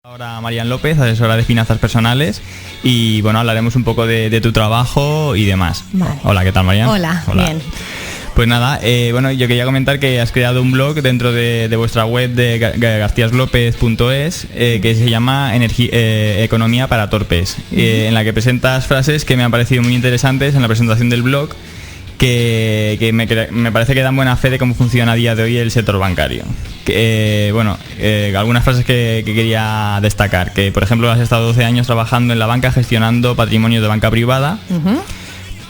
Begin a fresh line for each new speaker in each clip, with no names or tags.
Ahora Marian López, asesora de finanzas personales, y bueno, hablaremos un poco de tu trabajo y demás.
Vale.
Hola, ¿qué tal, Marian?
Hola, bien.
Pues nada, bueno, yo quería comentar que has creado un blog dentro de vuestra web de garciaslopez.es que se llama Economía para Torpes, en la que presentas frases que me han parecido muy interesantes en la presentación del blog, que me parece que dan buena fe de cómo funciona a día de hoy el sector bancario. Algunas frases que quería destacar, que por ejemplo has estado 12 años trabajando en la banca gestionando patrimonios de banca privada,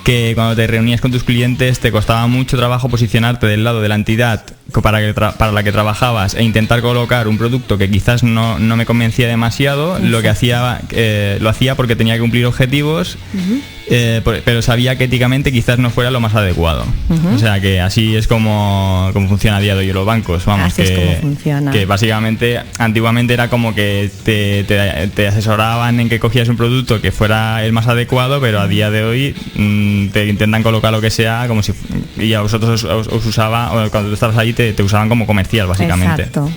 que cuando te reunías con tus clientes te costaba mucho trabajo posicionarte del lado de la entidad para la que trabajabas e intentar colocar un producto que quizás no me convencía demasiado. Lo hacía porque tenía que cumplir objetivos, pero sabía que éticamente quizás no fuera lo más adecuado. O sea que así es como funciona a día de hoy los bancos. Vamos,
así es como funciona.
Que básicamente antiguamente era como que te asesoraban en que cogías un producto que fuera el más adecuado, pero a día de hoy te intentan colocar lo que sea como si, y a vosotros os usaba, o cuando tú estabas allí te usaban como comercial básicamente.
Exacto.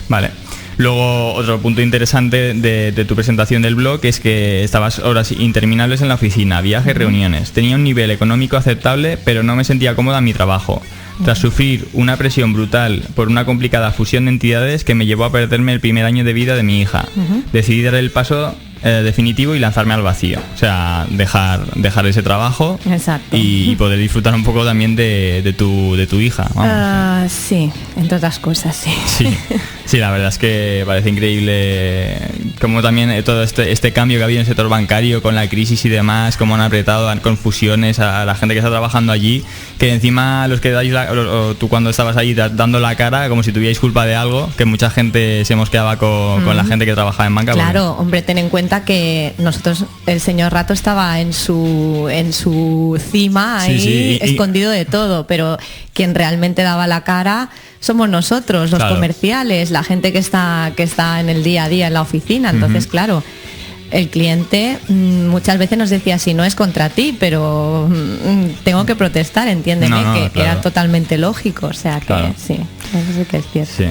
Vale. Luego, otro punto interesante de tu presentación del blog es que estabas horas interminables en la oficina, viajes, reuniones. Tenía un nivel económico aceptable, pero no me sentía cómoda en mi trabajo. Tras sufrir una presión brutal por una complicada fusión de entidades que me llevó a perderme el primer año de vida de mi hija, decidí dar el paso definitivo y lanzarme al vacío. O sea, dejar ese trabajo.
Exacto.
y poder disfrutar un poco también de tu hija. Vamos.
Sí, entre otras cosas, sí.
Sí, la verdad es que parece increíble como también todo este cambio que ha habido en el sector bancario con la crisis y demás, cómo han apretado, dan confusiones a la gente que está trabajando allí, que encima los que dais tú cuando estabas ahí dando la cara como si tuvierais culpa de algo, que mucha gente se mosqueaba con la gente que trabajaba en banca.
Claro, hombre, ten en cuenta que nosotros, el señor Rato estaba en su cima ahí, escondido de todo, pero quien realmente daba la cara somos nosotros, los comerciales, la gente que está en el día a día en la oficina. Entonces, claro, el cliente muchas veces nos decía, si no es contra ti, pero tengo que protestar, entiéndeme, que era totalmente lógico. O sea que sí, eso sí que es cierto. Sí.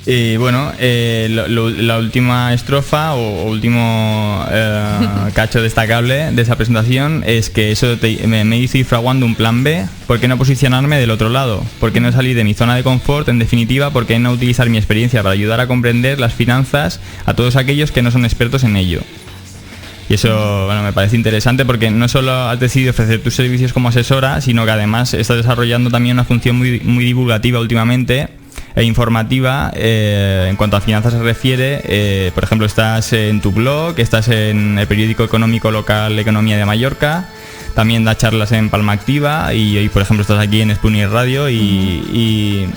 Y bueno, la última estrofa o último cacho destacable de esa presentación es que eso me hizo ir fraguando un plan B. ¿Por qué no posicionarme del otro lado? ¿Por qué no salir de mi zona de confort? En definitiva, ¿por qué no utilizar mi experiencia para ayudar a comprender las finanzas a todos aquellos que no son expertos en ello? Y eso, bueno, me parece interesante porque no solo has decidido ofrecer tus servicios como asesora, sino que además estás desarrollando también una función muy, muy divulgativa últimamente e informativa en cuanto a finanzas se refiere. Por ejemplo, estás en tu blog, estás en el periódico económico local Economía de Mallorca, también das charlas en Palma Activa y hoy, por ejemplo, estás aquí en Spooner Radio y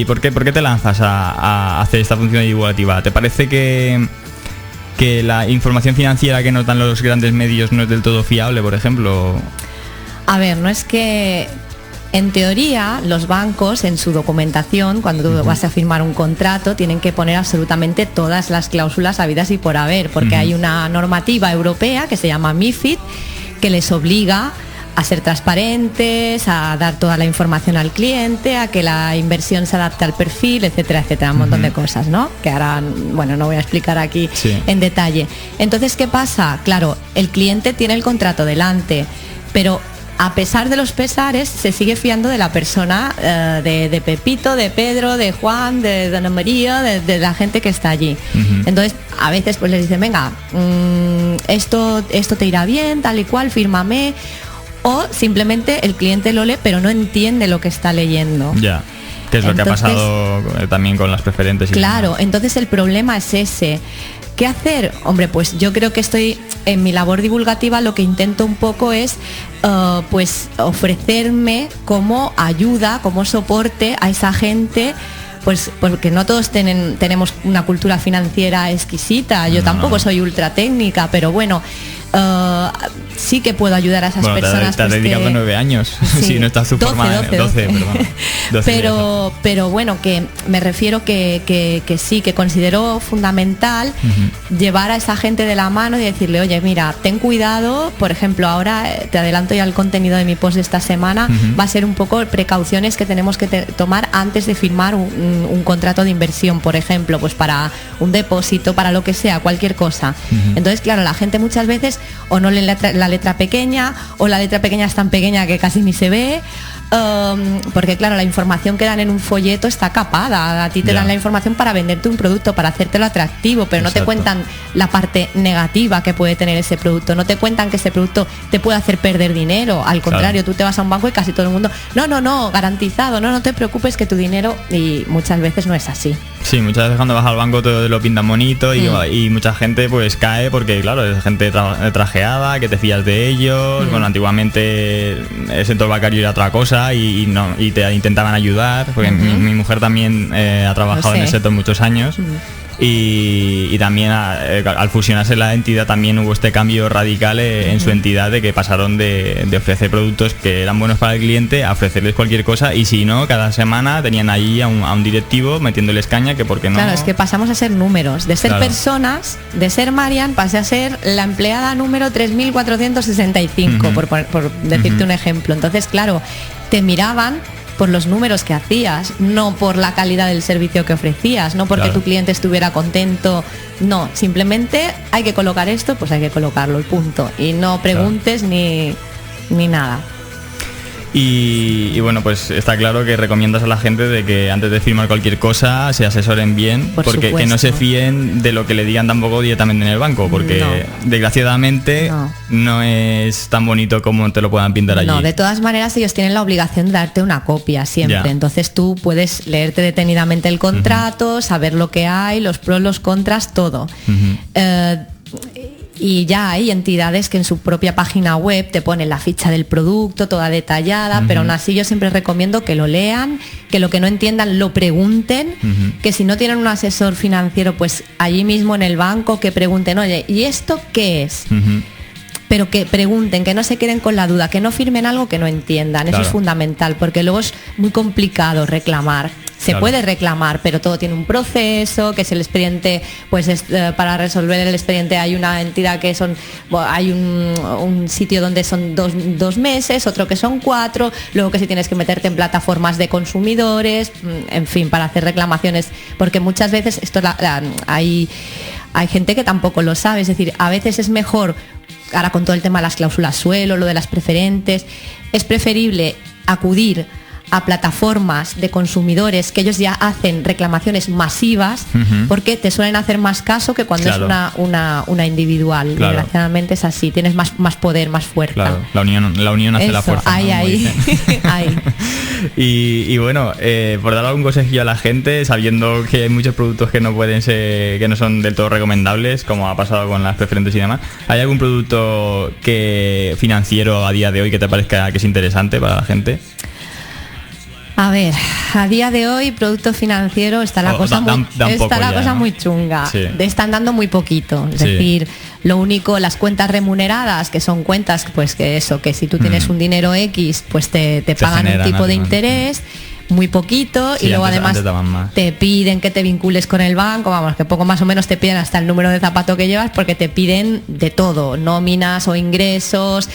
¿por qué te lanzas a hacer esta función divulgativa? ¿Te parece que la información financiera que nos dan los grandes medios no es del todo fiable, por ejemplo? A ver,
no es que... En teoría, los bancos en su documentación, cuando tú vas a firmar un contrato, tienen que poner absolutamente todas las cláusulas habidas y por haber, porque hay una normativa europea que se llama MiFID, que les obliga a ser transparentes, a dar toda la información al cliente, a que la inversión se adapte al perfil, etcétera, etcétera, un montón de cosas, ¿no? Que ahora, bueno, no voy a explicar aquí en detalle. Entonces, ¿qué pasa? Claro, el cliente tiene el contrato delante, pero a pesar de los pesares, se sigue fiando de la persona, de Pepito, de Pedro, de Juan, de Ana María, de la gente que está allí. Entonces, a veces pues les dicen, venga, esto te irá bien, tal y cual, fírmame. O simplemente el cliente lo lee, pero no entiende lo que está leyendo.
Ya, que es lo que ha pasado también con las preferentes.
Claro, entonces el problema es ese. ¿Qué hacer? Hombre, pues yo creo que estoy en mi labor divulgativa, lo que intento un poco es pues ofrecerme como ayuda, como soporte a esa gente, pues porque no todos tenemos una cultura financiera exquisita, yo tampoco soy ultra técnica, pero bueno, sí que puedo ayudar a esas personas.
Te has dedicado 9 años,
sí,
si no estás tú formada. 12,
pero bueno, que me refiero que sí, que considero fundamental llevar a esa gente de la mano y decirle, oye, mira, ten cuidado. Por ejemplo, ahora te adelanto ya el contenido de mi post de esta semana, va a ser un poco precauciones que tenemos que tomar antes de firmar un contrato de inversión, por ejemplo, pues para un depósito, para lo que sea, cualquier cosa. Entonces, claro, la gente muchas veces o no lee la letra pequeña, o la letra pequeña es tan pequeña que casi ni se ve, porque claro, la información que dan en un folleto está capada. A ti te dan la información para venderte un producto, para hacértelo atractivo, pero no te cuentan la parte negativa que puede tener ese producto, no te cuentan que ese producto te puede hacer perder dinero. Al contrario, tú te vas a un banco y casi todo el mundo, no, garantizado, no te preocupes que tu dinero, y muchas veces no es así.
Sí, muchas veces cuando vas al banco todo te lo pintan bonito y mucha gente pues cae porque claro, es gente trajeada, que te fías de ellos. Bueno, antiguamente el sector bancario era otra cosa y te intentaban ayudar, porque mi mujer también ha trabajado en el sector muchos años. Y también al fusionarse la entidad también hubo este cambio radical en su entidad, de que pasaron de ofrecer productos que eran buenos para el cliente a ofrecerles cualquier cosa, y si no, cada semana tenían ahí a un directivo metiéndoles caña, que porque no.
Claro, es que pasamos a ser números, de ser personas, de ser Marian, pasé a ser la empleada número 3465, por decirte un ejemplo. Entonces, claro, te miraban por los números que hacías, no por la calidad del servicio que ofrecías, no porque tu cliente estuviera contento, no, simplemente hay que colocar esto, pues hay que colocarlo, y punto, y no preguntes ni nada.
Y bueno, pues está claro que recomiendas a la gente de que antes de firmar cualquier cosa se asesoren bien, porque que no se fíen de lo que le digan tampoco directamente en el banco, porque desgraciadamente no es tan bonito como te lo puedan pintar allí.
No, de todas maneras ellos tienen la obligación de darte una copia siempre, entonces tú puedes leerte detenidamente el contrato, saber lo que hay, los pros, los contras, todo. Y ya hay entidades que en su propia página web te ponen la ficha del producto toda detallada, pero aún así yo siempre recomiendo que lo lean, que lo que no entiendan lo pregunten, que si no tienen un asesor financiero, pues allí mismo en el banco que pregunten, oye, ¿y esto qué es? Pero que pregunten, que no se queden con la duda, que no firmen algo que no entiendan. Eso es fundamental, porque luego es muy complicado reclamar. Se puede reclamar, pero todo tiene un proceso, que es el expediente, pues para resolver el expediente hay una entidad que hay un sitio donde son dos meses, otro que son 4, luego que si tienes que meterte en plataformas de consumidores, en fin, para hacer reclamaciones, porque muchas veces hay gente que tampoco lo sabe, es decir, a veces es mejor, ahora con todo el tema de las cláusulas suelo, lo de las preferentes, es preferible acudir a plataformas de consumidores que ellos ya hacen reclamaciones masivas, porque te suelen hacer más caso que cuando es una individual. Desgraciadamente es así, tienes más poder, más fuerza.
Claro, la unión hace la fuerza.
Ahí.
Y bueno, por dar algún consejillo a la gente, sabiendo que hay muchos productos que no pueden ser, que no son del todo recomendables, como ha pasado con las preferentes y demás, ¿hay algún producto financiero a día de hoy que te parezca que es interesante para la gente?
A ver, a día de hoy, producto financiero, está la cosa muy chunga. Sí. Están dando muy poquito. Es decir, lo único, las cuentas remuneradas, que son cuentas, pues que si tú tienes un dinero X, pues te pagan un tipo de interés, muy poquito, y luego además te piden que te vincules con el banco, vamos, que poco más o menos te piden hasta el número de zapato que llevas, porque te piden de todo, nóminas o ingresos,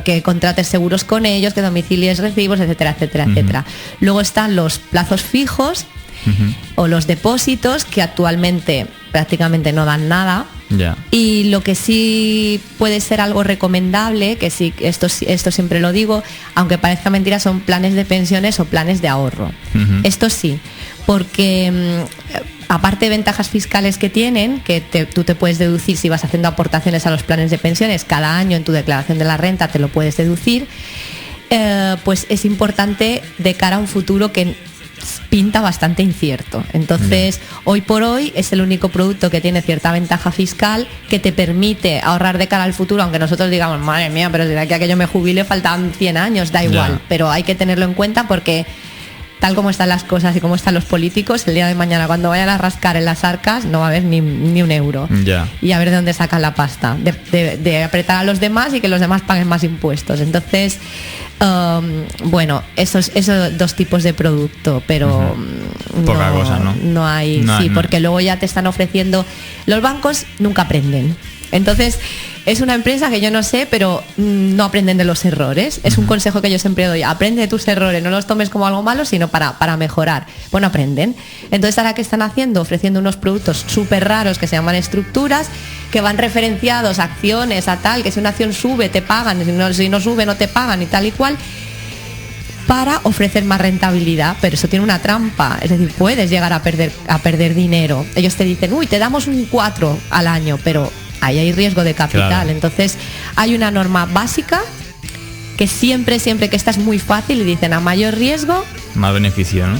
que contrates seguros con ellos, que domicilies recibos, etcétera, etcétera, etcétera. Luego están los plazos fijos o los depósitos, que actualmente prácticamente no dan nada. Y lo que sí puede ser algo recomendable, que sí, esto siempre lo digo, aunque parezca mentira, son planes de pensiones o planes de ahorro. Esto sí, porque aparte de ventajas fiscales que tienen, que tú te puedes deducir si vas haciendo aportaciones a los planes de pensiones, cada año en tu declaración de la renta te lo puedes deducir, pues es importante de cara a un futuro que pinta bastante incierto. Entonces, hoy por hoy es el único producto que tiene cierta ventaja fiscal, que te permite ahorrar de cara al futuro, aunque nosotros digamos, madre mía, pero si de aquí a que yo me jubile faltan 100 años, da igual, pero hay que tenerlo en cuenta, porque tal como están las cosas y como están los políticos, el día de mañana cuando vayan a rascar en las arcas no va a haber ni un euro.
Ya.
Y a ver de dónde sacan la pasta, de apretar a los demás y que los demás paguen más impuestos. Entonces, bueno, esos 2 tipos de producto, pero
poca cosa, ¿no?
No hay, sí, porque luego ya te están ofreciendo. Los bancos nunca aprenden. Entonces, es una empresa que yo no sé, pero no aprenden de los errores. Es un consejo que yo siempre doy. Aprende de tus errores, no los tomes como algo malo, sino para mejorar. Bueno, aprenden. Entonces, ¿ahora qué están haciendo? Ofreciendo unos productos súper raros que se llaman estructuras, que van referenciados a acciones, a tal, que si una acción sube, te pagan, si no sube, no te pagan y tal y cual, para ofrecer más rentabilidad, pero eso tiene una trampa, es decir, puedes llegar a perder dinero. Ellos te dicen, te damos un 4 al año, pero ahí hay riesgo de capital. Claro. Entonces hay una norma básica que siempre que esta es muy fácil y dicen a mayor riesgo,
más beneficio, ¿no?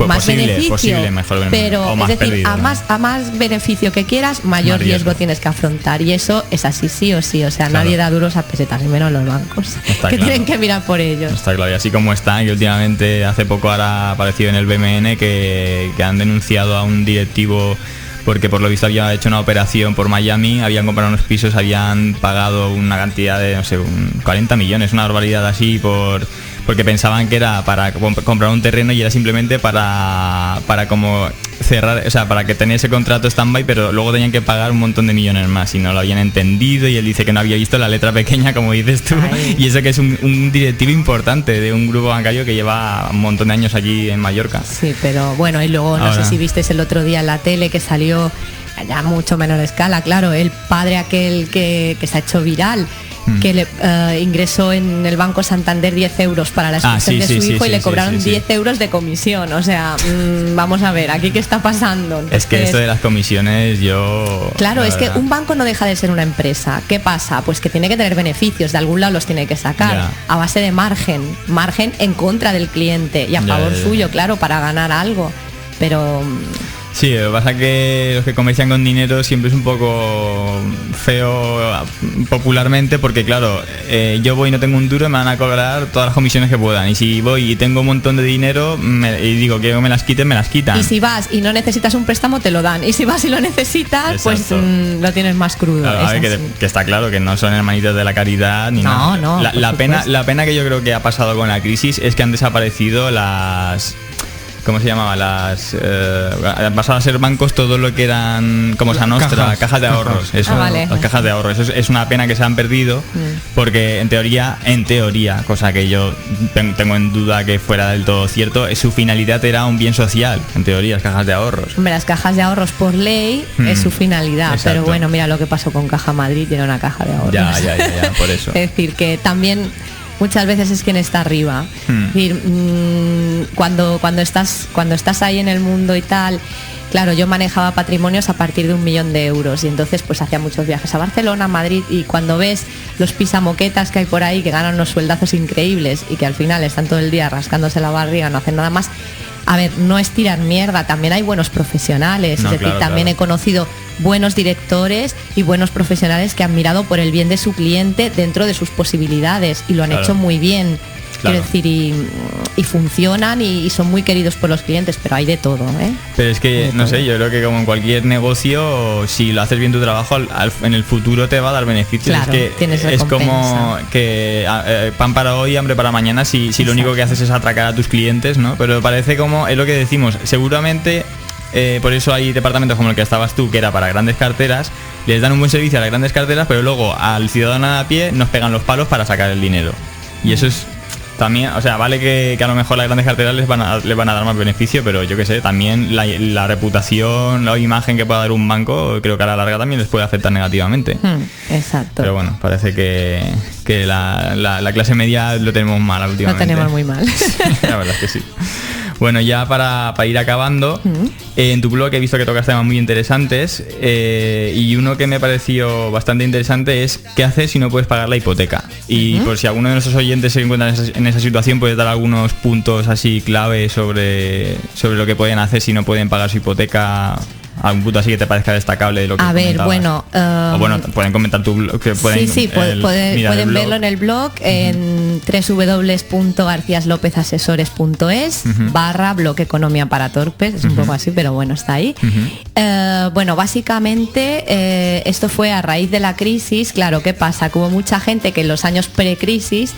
Más beneficio,
mejor beneficio,
pero
o más
es decir, pérdida, a más beneficio que quieras, mayor riesgo tienes que afrontar, y eso es así sí o sí, o sea, claro. Nadie da duros a pesetas, y menos los bancos, está que claro. Tienen que mirar por ellos.
Está claro, y así como está, que últimamente hace poco ahora ha aparecido en el BMN que han denunciado a un directivo porque por lo visto había hecho una operación por Miami, habían comprado unos pisos, habían pagado una cantidad de, no sé, 40 millones, una barbaridad así, porque pensaban que era para comprar un terreno y era simplemente para como cerrar, o sea, para que tenía ese contrato stand-by, pero luego tenían que pagar un montón de millones más y no lo habían entendido, y él dice que no había visto la letra pequeña, como dices tú. Ay. Y eso que es un directivo importante de un grupo bancario que lleva un montón de años allí en Mallorca.
Sí, pero bueno, y luego no sé si visteis el otro día en la tele que salió ya mucho menor escala, claro, el padre aquel que se ha hecho viral, que le ingresó en el Banco Santander 10 euros para la excursión de su hijo y le cobraron 10 euros de comisión. O sea, vamos a ver, ¿aquí qué está pasando? Entonces,
es que esto de las comisiones
Claro, es que un banco no deja de ser una empresa. ¿Qué pasa? Pues que tiene que tener beneficios, de algún lado los tiene que sacar, a base de margen en contra del cliente y a favor suyo, claro, para ganar algo. Pero...
Sí, lo que pasa es que los que comercian con dinero siempre es un poco feo popularmente, porque claro, yo voy y no tengo un duro, me van a cobrar todas las comisiones que puedan, y si voy y tengo un montón de dinero y digo que me las quiten, me las quitan.
Y si vas y no necesitas un préstamo, te lo dan, y si vas y lo necesitas, pues lo tienes más crudo.
Claro, a ver, que está claro que no son hermanitos de la caridad ni nada.
No,
la pena que yo creo que ha pasado con la crisis es que han desaparecido las... ¿Cómo se llamaba? Pasaron a ser bancos todo lo que eran como Sa Nostra, cajas de ahorros. Eso,
vale.
Las cajas de ahorros. Eso es una pena que se han perdido, porque en teoría, cosa que yo tengo en duda que fuera del todo cierto, su finalidad era un bien social, en teoría, las cajas de ahorros.
Hombre, las cajas de ahorros por ley es su finalidad.
Exacto.
Pero bueno, mira lo que pasó con Caja Madrid, tiene una caja de ahorros.
Ya, por eso.
Es decir, que también... muchas veces es quien está arriba. Es decir, cuando estás ahí en el mundo y tal, claro, yo manejaba patrimonios a partir de 1 millón de euros, y entonces pues hacía muchos viajes a Barcelona, Madrid, y cuando ves los pisamoquetas que hay por ahí que ganan unos sueldazos increíbles y que al final están todo el día rascándose la barriga, no hacen nada más. A ver, no es tirar mierda, también hay buenos profesionales, es decir, también he conocido buenos directores y buenos profesionales que han mirado por el bien de su cliente dentro de sus posibilidades y lo han hecho muy bien. Quiero decir, y funcionan y son muy queridos por los clientes, pero hay de todo, ¿eh?
Pero es que, no sé, yo creo que como en cualquier negocio, si lo haces bien tu trabajo, en el futuro te va a dar beneficios.
Claro,
es que es como que pan para hoy, hambre para mañana, si lo único que haces es atracar a tus clientes, ¿no? Pero parece como, es lo que decimos, seguramente... por eso hay departamentos como el que estabas tú, que era para grandes carteras, les dan un buen servicio a las grandes carteras, pero luego al ciudadano a pie nos pegan los palos para sacar el dinero. Y eso es también, o sea, vale que a lo mejor las grandes carteras les van a dar más beneficio, pero yo qué sé, también la reputación, la imagen que pueda dar un banco, creo que a la larga también les puede afectar negativamente.
Exacto.
Pero bueno, parece que la clase media lo tenemos mal últimamente.
Lo tenemos muy mal.
La verdad es que sí. Bueno, ya para ir acabando, en tu blog he visto que tocas temas muy interesantes, y uno que me pareció bastante interesante es ¿qué haces si no puedes pagar la hipoteca? Y por si alguno de nuestros oyentes se encuentra en esa situación, puedes dar algunos puntos así clave sobre lo que pueden hacer si no pueden pagar su hipoteca. Algún punto así que te parezca destacable de lo que comentabas.
Bueno,
o bueno, pueden comentar tu blog, que pueden
pueden verlo en el blog, en www.garciaslopezasesores.es /bloque economía para torpes, es un poco así, pero bueno, está ahí. Bueno, básicamente esto fue a raíz de la crisis. Claro, ¿qué pasa? Que hubo mucha gente que en los años precrisis,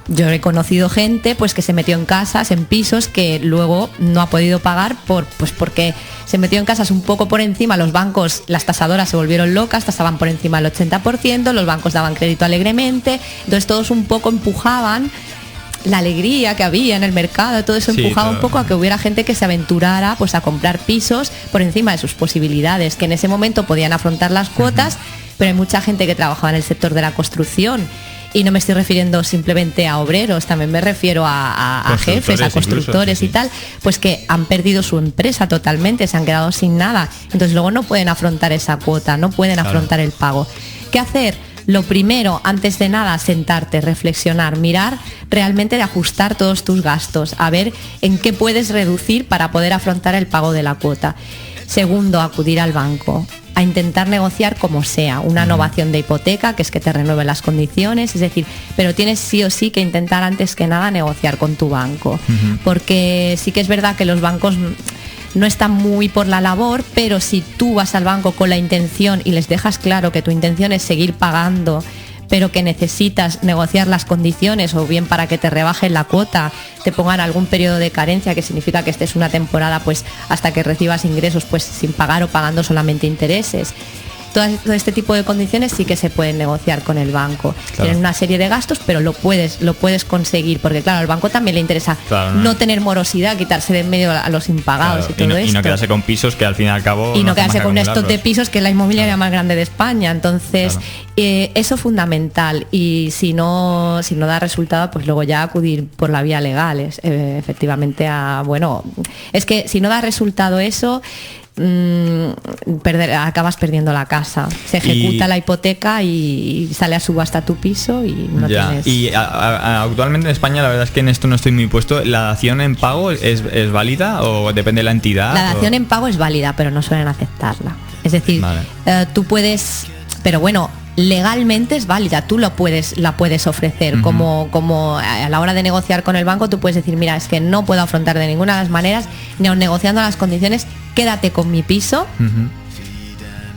yo he conocido gente pues que se metió en casas, en pisos que luego no ha podido pagar porque se metió en casas un poco por encima. Los bancos, las tasadoras se volvieron locas, tasaban por encima del 80%, los bancos daban crédito alegremente, entonces todos un poco empujaban la alegría que había en el mercado, todo eso empujaba un poco a que hubiera gente que se aventurara pues a comprar pisos por encima de sus posibilidades, que en ese momento podían afrontar las cuotas, pero hay mucha gente que trabajaba en el sector de la construcción. Y no me estoy refiriendo simplemente a obreros, también me refiero a jefes, a constructores incluso, y tal, pues que han perdido su empresa totalmente, se han quedado sin nada. Entonces luego no pueden afrontar esa cuota, no pueden afrontar el pago. ¿Qué hacer? Lo primero, antes de nada, sentarte, reflexionar, mirar realmente de ajustar todos tus gastos, a ver en qué puedes reducir para poder afrontar el pago de la cuota. Segundo, acudir al banco, a intentar negociar como sea, una novación de hipoteca, que es que te renueven las condiciones, es decir, pero tienes sí o sí que intentar antes que nada negociar con tu banco, porque sí que es verdad que los bancos no están muy por la labor, pero si tú vas al banco con la intención y les dejas claro que tu intención es seguir pagando, pero que necesitas negociar las condiciones, o bien para que te rebajen la cuota, te pongan algún periodo de carencia, que significa que estés una temporada pues hasta que recibas ingresos pues sin pagar o pagando solamente intereses. Todo este tipo de condiciones sí que se pueden negociar con el banco. Claro. Tienen una serie de gastos, pero lo puedes conseguir, porque claro, al banco también le interesa no tener morosidad, quitarse de en medio a los impagados, y todo esto.
Y no quedarse con pisos que al fin y al cabo...
Y no quedarse con un stock de pisos, que es la inmobiliaria más grande de España. Entonces, eso es fundamental. Y si no da resultado, pues luego ya acudir por la vía legal. Efectivamente, es que si no da resultado eso... acabas perdiendo la casa, se ejecuta la hipoteca y sale a subasta tu piso y no tienes...
Y actualmente en España la verdad es que en esto no estoy muy puesto. ¿La dación en pago es válida o depende de la entidad?
La dación en pago es válida, pero no suelen aceptarla. Es decir, tú puedes, pero bueno, legalmente es válida, tú la puedes ofrecer, como a la hora de negociar con el banco tú puedes decir, mira, es que no puedo afrontar de ninguna de las maneras, ni aun negociando las condiciones, quédate con mi piso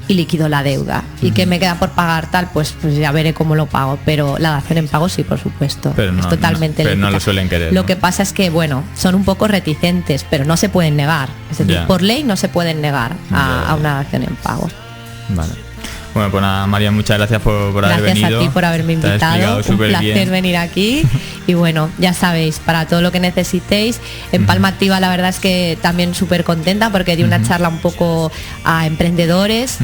y liquido la deuda, y que me queda por pagar tal, pues ya veré cómo lo pago, pero la dación en pago sí, por supuesto,
pero
es totalmente
pero no lo suelen querer.
Lo que pasa es que, son un poco reticentes, pero no se pueden negar, es decir, por ley no se pueden negar a una dación en pago.
Vale. Bueno, pues nada, María, muchas gracias por haber venido.
Gracias a ti por haberme invitado, un placer venir aquí. Y bueno, ya sabéis, para todo lo que necesitéis, en Palma Activa la verdad es que también súper contenta, porque di una charla un poco a emprendedores,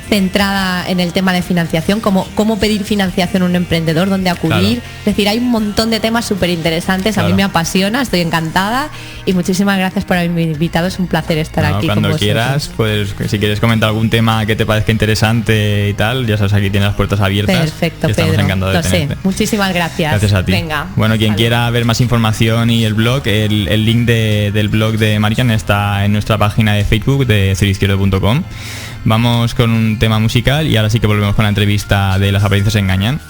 centrada en el tema de financiación, cómo pedir financiación a un emprendedor, dónde acudir. Es decir, hay un montón de temas súper interesantes. A mí me apasiona, estoy encantada, y muchísimas gracias por haberme invitado. Es un placer estar aquí con vosotros.
Cuando quieras, pues si quieres comentar algún tema que te parezca interesante y tal, ya sabes, aquí tienes las puertas abiertas.
Perfecto,
Pedro.
Lo sé. Muchísimas gracias.
Gracias a ti.
Venga.
Bueno, quien quiera ver más información y el blog, el link del blog de Marian está en nuestra página de Facebook de ceroizquierdo.com. Vamos con un tema musical y ahora sí que volvemos con la entrevista de Las apariencias engañan.